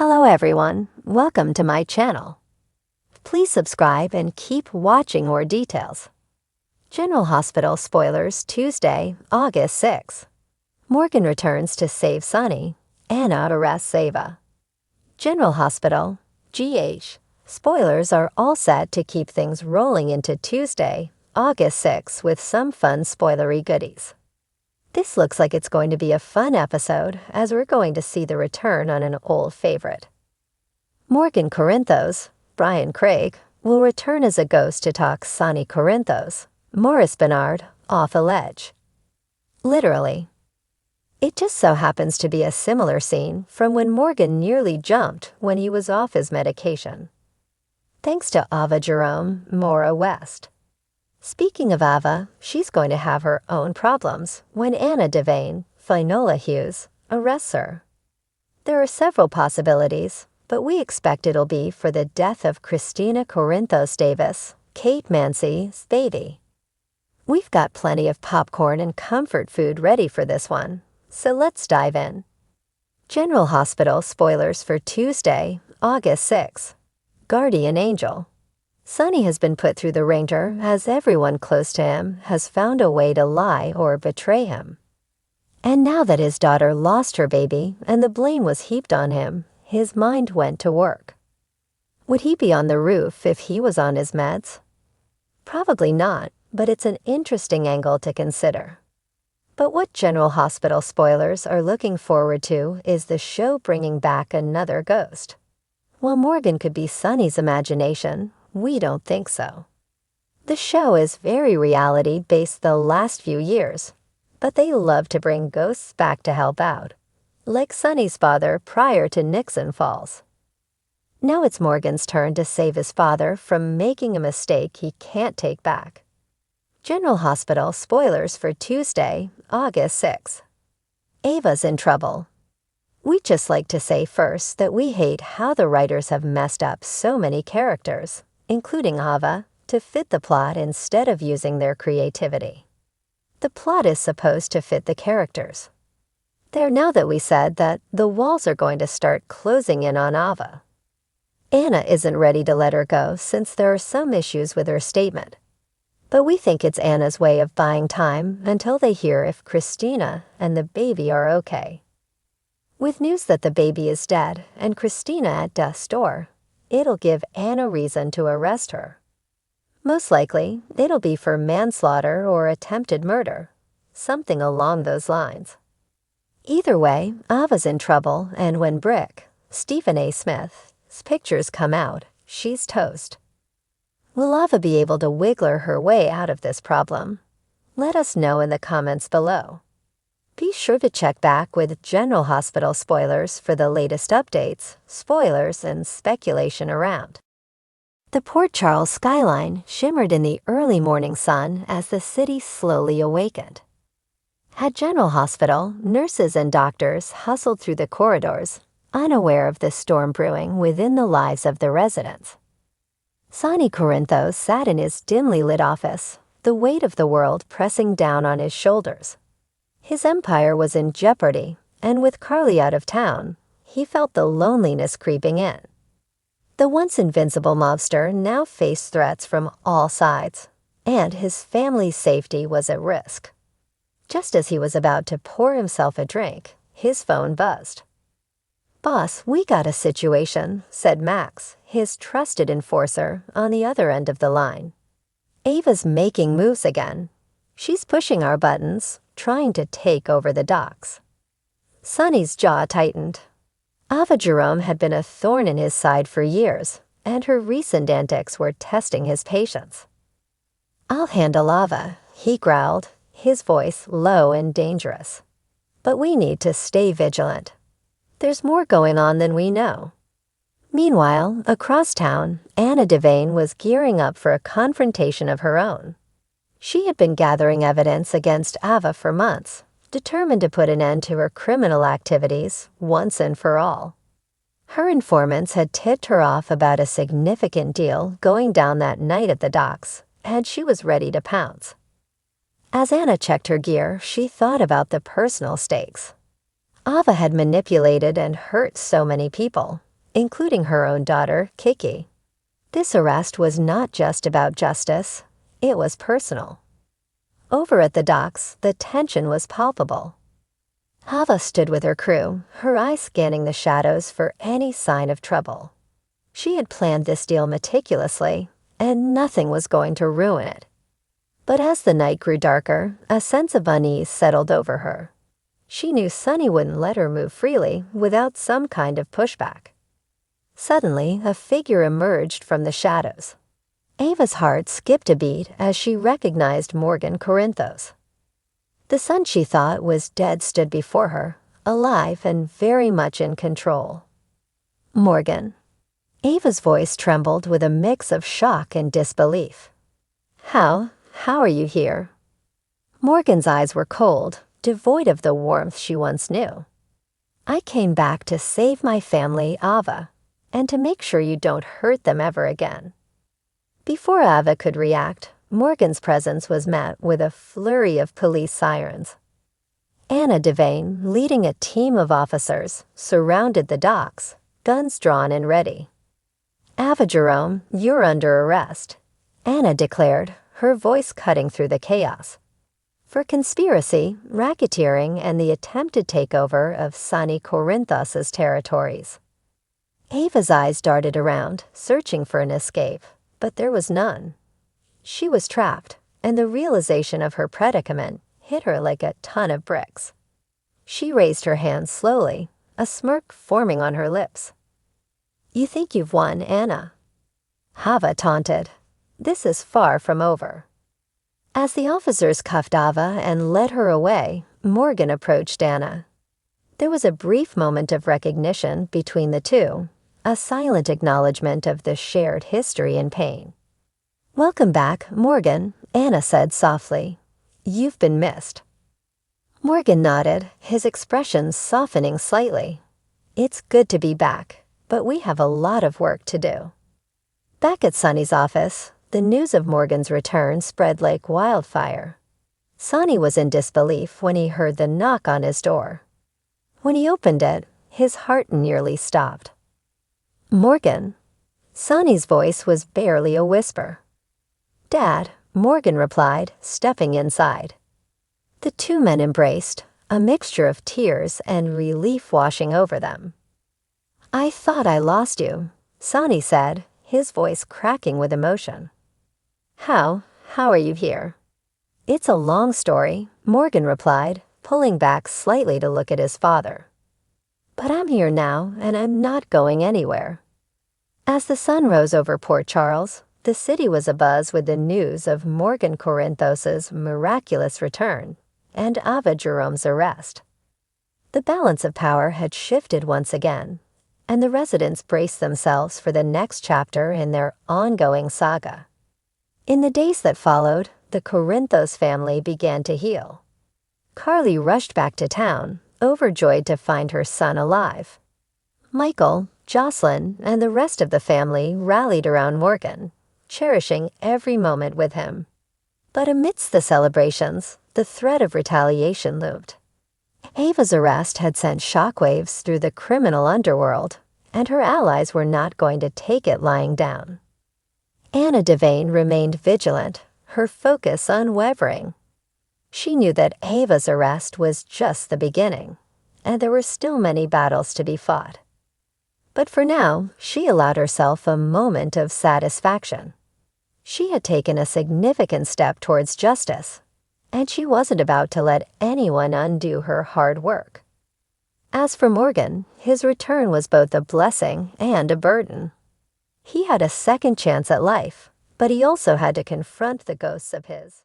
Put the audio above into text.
Hello everyone, welcome to my channel. Please subscribe and keep watching more details. General Hospital spoilers Tuesday, August 6. Morgan returns to save Sonny. Anna arrests Ava. General Hospital, GH. Spoilers are all set to keep things rolling into Tuesday, August 6 with some fun spoilery goodies. This looks like it's going to be a fun episode as we're going to see the return on an old favorite. Morgan Corinthos, Brian Craig, will return as a ghost to talk Sonny Corinthos, Morris Bernard, off a ledge. Literally. It just so happens to be a similar scene from when Morgan nearly jumped when he was off his medication. Thanks to Ava Jerome, Maura West. Speaking of Ava, she's going to have her own problems when Anna Devane, Finola Hughes, arrests her. There are several possibilities, but we expect it'll be for the death of Christina Corinthos Davis, Kate Mancy's baby. We've got plenty of popcorn and comfort food ready for this one, so let's dive in. General Hospital spoilers for Tuesday, August 6. Guardian Angel. Sonny has been put through the ringer as everyone close to him has found a way to lie or betray him. And now that his daughter lost her baby and the blame was heaped on him, his mind went to work. Would he be on the roof if he was on his meds? Probably not, but it's an interesting angle to consider. But what General Hospital spoilers are looking forward to is the show bringing back another ghost. While Morgan could be Sonny's imagination, we don't think so. The show is very reality-based the last few years, but they love to bring ghosts back to help out, like Sonny's father prior to Nixon Falls. Now it's Morgan's turn to save his father from making a mistake he can't take back. General Hospital spoilers for Tuesday, August 6. Ava's in trouble. We'd just like to say first that we hate how the writers have messed up so many characters, including Ava, to fit the plot instead of using their creativity. The plot is supposed to fit the characters. There now that we said that the walls are going to start closing in on Ava. Anna isn't ready to let her go since there are some issues with her statement. But we think it's Anna's way of buying time until they hear if Christina and the baby are okay. With news that the baby is dead and Christina at death's door, it'll give Anna reason to arrest her. Most likely, it'll be for manslaughter or attempted murder, something along those lines. Either way, Ava's in trouble, and when Brick, Stephen A. Smith's pictures come out, she's toast. Will Ava be able to wiggle her way out of this problem? Let us know in the comments below. Be sure to check back with General Hospital spoilers for the latest updates, spoilers, and speculation around. The Port Charles skyline shimmered in the early morning sun as the city slowly awakened. At General Hospital, nurses and doctors hustled through the corridors, unaware of the storm brewing within the lives of the residents. Sonny Corinthos sat in his dimly lit office, the weight of the world pressing down on his shoulders. His empire was in jeopardy, and with Carly out of town, he felt the loneliness creeping in. The once invincible mobster now faced threats from all sides, and his family's safety was at risk. Just as he was about to pour himself a drink, his phone buzzed. "Boss, we got a situation," said Max, his trusted enforcer, on the other end of the line. "Ava's making moves again. She's pushing our buttons, trying to take over the docks." Sonny's jaw tightened. Ava Jerome had been a thorn in his side for years, and her recent antics were testing his patience. "I'll handle Ava," he growled, his voice low and dangerous. "But we need to stay vigilant. There's more going on than we know." Meanwhile, across town, Anna Devane was gearing up for a confrontation of her own. She had been gathering evidence against Ava for months, determined to put an end to her criminal activities once and for all. Her informants had tipped her off about a significant deal going down that night at the docks, and she was ready to pounce. As Anna checked her gear, she thought about the personal stakes. Ava had manipulated and hurt so many people, including her own daughter, Kiki. This arrest was not just about justice, it was personal. Over at the docks, the tension was palpable. Hava stood with her crew, her eyes scanning the shadows for any sign of trouble. She had planned this deal meticulously, and nothing was going to ruin it. But as the night grew darker, a sense of unease settled over her. She knew Sonny wouldn't let her move freely without some kind of pushback. Suddenly, a figure emerged from the shadows. Ava's heart skipped a beat as she recognized Morgan Corinthos. The son she thought was dead stood before her, alive and very much in control. Morgan. Ava's voice trembled with a mix of shock and disbelief. How are you here? Morgan's eyes were cold, devoid of the warmth she once knew. I came back to save my family, Ava, and to make sure you don't hurt them ever again. Before Ava could react, Morgan's presence was met with a flurry of police sirens. Anna Devane, leading a team of officers, surrounded the docks, guns drawn and ready. Ava Jerome, you're under arrest, Anna declared, her voice cutting through the chaos. For conspiracy, racketeering, and the attempted takeover of Sonny Corinthos' territories. Ava's eyes darted around, searching for an escape, but there was none. She was trapped, and the realization of her predicament hit her like a ton of bricks. She raised her hands slowly, a smirk forming on her lips. You think you've won, Anna? Hava taunted. This is far from over. As the officers cuffed Ava and led her away, Morgan approached Anna. There was a brief moment of recognition between the two, a silent acknowledgement of the shared history and pain. Welcome back, Morgan, Anna said softly. You've been missed. Morgan nodded, his expression softening slightly. It's good to be back, but we have a lot of work to do. Back at Sonny's office, the news of Morgan's return spread like wildfire. Sonny was in disbelief when he heard the knock on his door. When he opened it, his heart nearly stopped. Morgan. Sonny's voice was barely a whisper. Dad, Morgan replied, stepping inside. The two men embraced, a mixture of tears and relief washing over them. I thought I lost you, Sonny said, his voice cracking with emotion. How are you here? It's a long story, Morgan replied, pulling back slightly to look at his father. But I'm here now, and I'm not going anywhere. As the sun rose over Port Charles, the city was abuzz with the news of Morgan Corinthos' miraculous return and Ava Jerome's arrest. The balance of power had shifted once again, and the residents braced themselves for the next chapter in their ongoing saga. In the days that followed, the Corinthos family began to heal. Carly rushed back to town, overjoyed to find her son alive. Michael, Jocelyn, and the rest of the family rallied around Morgan, cherishing every moment with him. But amidst the celebrations, the threat of retaliation loomed. Ava's arrest had sent shockwaves through the criminal underworld, and her allies were not going to take it lying down. Anna Devane remained vigilant, her focus unwavering. She knew that Ava's arrest was just the beginning, and there were still many battles to be fought. But for now, she allowed herself a moment of satisfaction. She had taken a significant step towards justice, and she wasn't about to let anyone undo her hard work. As for Morgan, his return was both a blessing and a burden. He had a second chance at life, but he also had to confront the ghosts of his